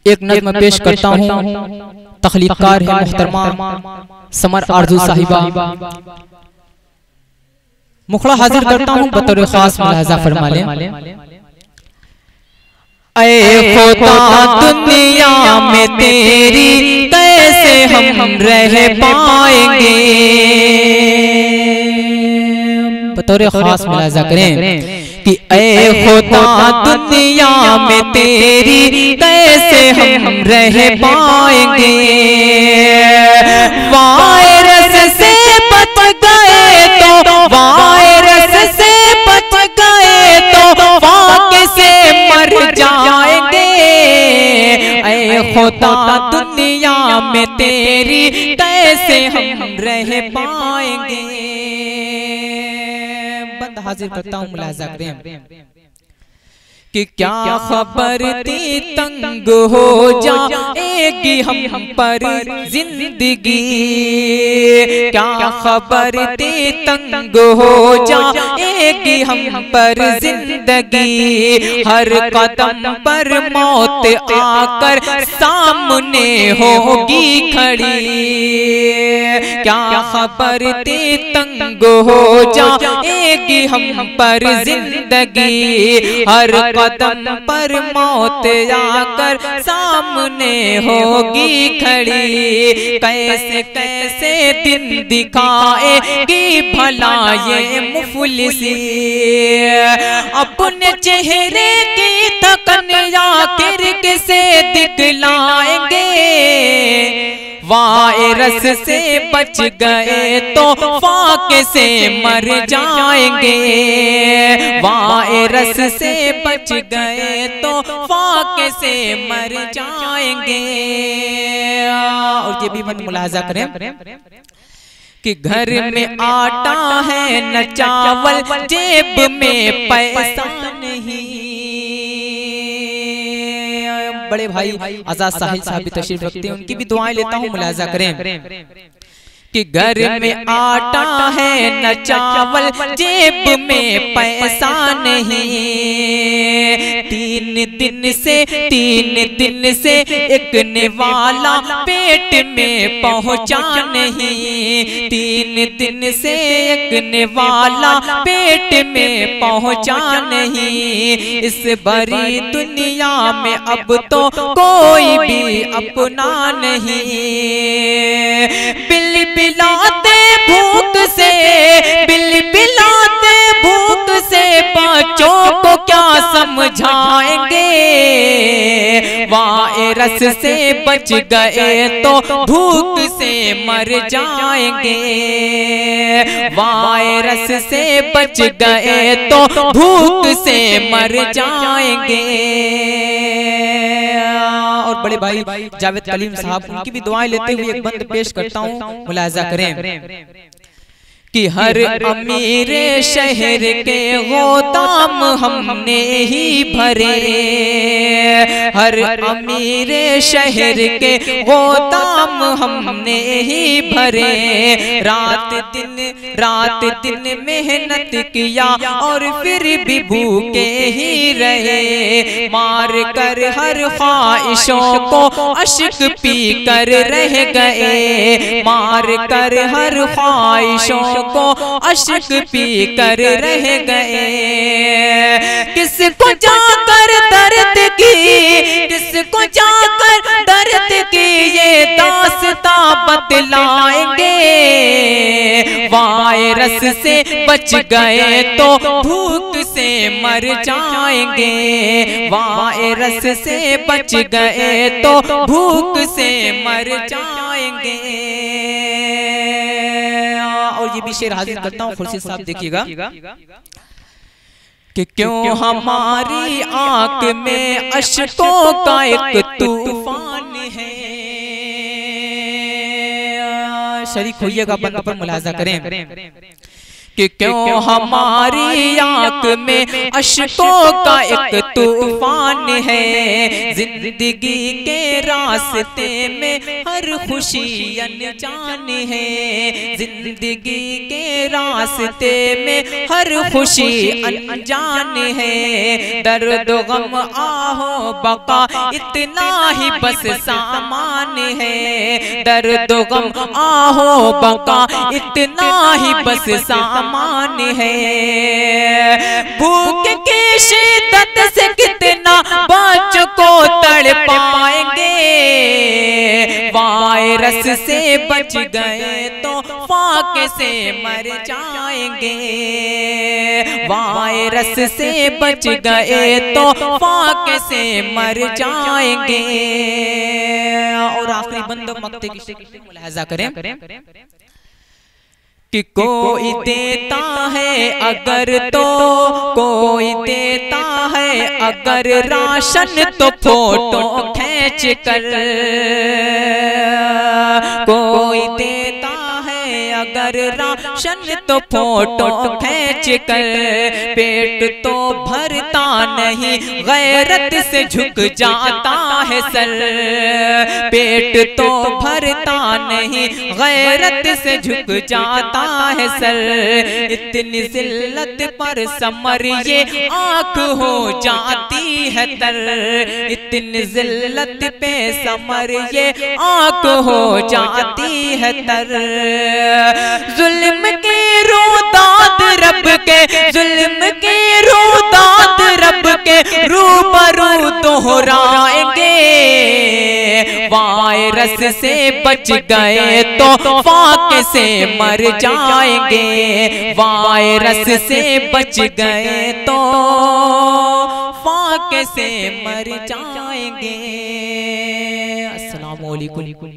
एक नज़्म पेश करता हूँ, तख्लीकार है मुहतरमा समर आरज़ू साहिबा। मुखड़ा हाजिर करता हूँ, बतौर खास मुलाहजा फरमा लें। ऐ खुदा दुनिया में तेरी कैसे हम रह पाएंगे, बतौर खास मुलाहजा करें कि ऐ खुदा दुनिया में तेरी कैसे हम रह पाएंगे। वायरस से बच गए तो, वायरस से बच गए तो वाक़े से मर जाएंगे। ऐ खुदा दुनिया में तेरी कैसे हम रह पाएंगे। बंद हाजिर करता हूँ, मुलाहजा करें कि क्या खबर थी तंग हो जाएगी हम पर जिंदगी, क्या खबर थी तंग हो जाएगी हम पर जिंदगी। हर कदम पर मौत आकर सामने होगी खड़ी, क्या खबर थी तंग हो जाएगी हम पर जिंदगी। हर कदम पर मौत आकर सामने होगी खड़ी। कैसे कैसे दिन दिखाएगी भला ये मुफलिसी, अपने चेहरे की थकन आखिर किसे दिखलाएंगे। वायरस से बच गए तो फाके से मर जाएंगे। वायरस से बच गए तो फाके से मर जाएंगे। और ये भी मन मुलाहजा करें कि घर में आटा है न चावल, जेब में पैसा नहीं। बड़े भाई आजाद साहिल साहब भी तशरीफ रखते हैं, उनकी भी दुआएं लेता हूँ, मुलाहजा करें कि घर में आटा है न चावल, जेब में पैसा नहीं। तीन दिन से एक निवाला पेट में पहुंचा नहीं। 3 दिन से एक निवाला पेट में पहुंचा नहीं। इस बड़ी दुनिया में अब तो कोई भी अपना नहीं। बिल बिलाते भूख से, बिल बिलाते भूख से बच्चों को क्या समझाएंगे। वायरस से बच गए तो भूख से मर जाएंगे। वायरस से बच गए तो भूख से मर जाएंगे। और बड़े भाई जावेद कलीम साहब, उनकी भी दुआएं लेते हुए एक बंद पेश करता हूँ, मुलाहजा करें कि हर अमीर शहर के गोदाम हमने ही भरे। हर अमीर शहर के गोदाम हमने ही भरे। रात दिन मेहनत किया और फिर भी भूखे ही रहे। मार कर हर ख्वाहिशों को अश्क पी कर रह गए। मार कर हर ख्वाहिशों को अश्क पी कर रह गए। किसको जाकर दर्द की, किसको जाकर दर्द की ये दास्तां बतलाएंगे। वायरस से बच गए तो भूख से मर जाएंगे। वायरस से बच गए तो भूख से मर जाएंगे। और ये भी शेर हाजिर करता हूँ, खुर्शीद साहब देखिएगा कि क्यों हमारी आंख में अश्कों का एक तूफान है। शरीक होइएगा, बंद पर मुलाहजा करें कि क्यों हमारी आंख में अश्कों का एक तूफान है। जिंदगी के रास्ते में हर खुशी अनजान है। जिंदगी के रास्ते में हर खुशी अनजान है। दर्द गम आहो बका इतना ही बस सामान है। दर्द गम आहो बका इतना ही बस सामान है। भूख की शिद्दत से कितना बच्चों को तड़पाएंगे। वायरस से बच गए तो फाके से मर जाएंगे। वायरस से बच गए तो फाके से मर जाएंगे। और आखिरी बंद मक्ते की मुलाहिजा करें कि कोई देता है अगर तो कोई देता है अगर राशन तो फोटो खींच कर। कोई देता है अगर राशन तो फोटो खींच कर। पेट तो भरता नहीं गैरत से झुक जाता है सर। पेट तो भरता नहीं गैरत से झुक जाता है सर। इतनी जिल्लत पर समर ये आँख हो जाती है तर। इतनी जिल्लत पे समर ये आँख हो जाती है तर। जुल्म की रूदाद रब के जुल्म की रूदाद रब के रूबरू दोहराएंगे। वायरस से बच गए तो फाके से मर जाएंगे। वायरस से बच गए तो फाके से मर जाएंगे। अस्सलामु अलैकुम।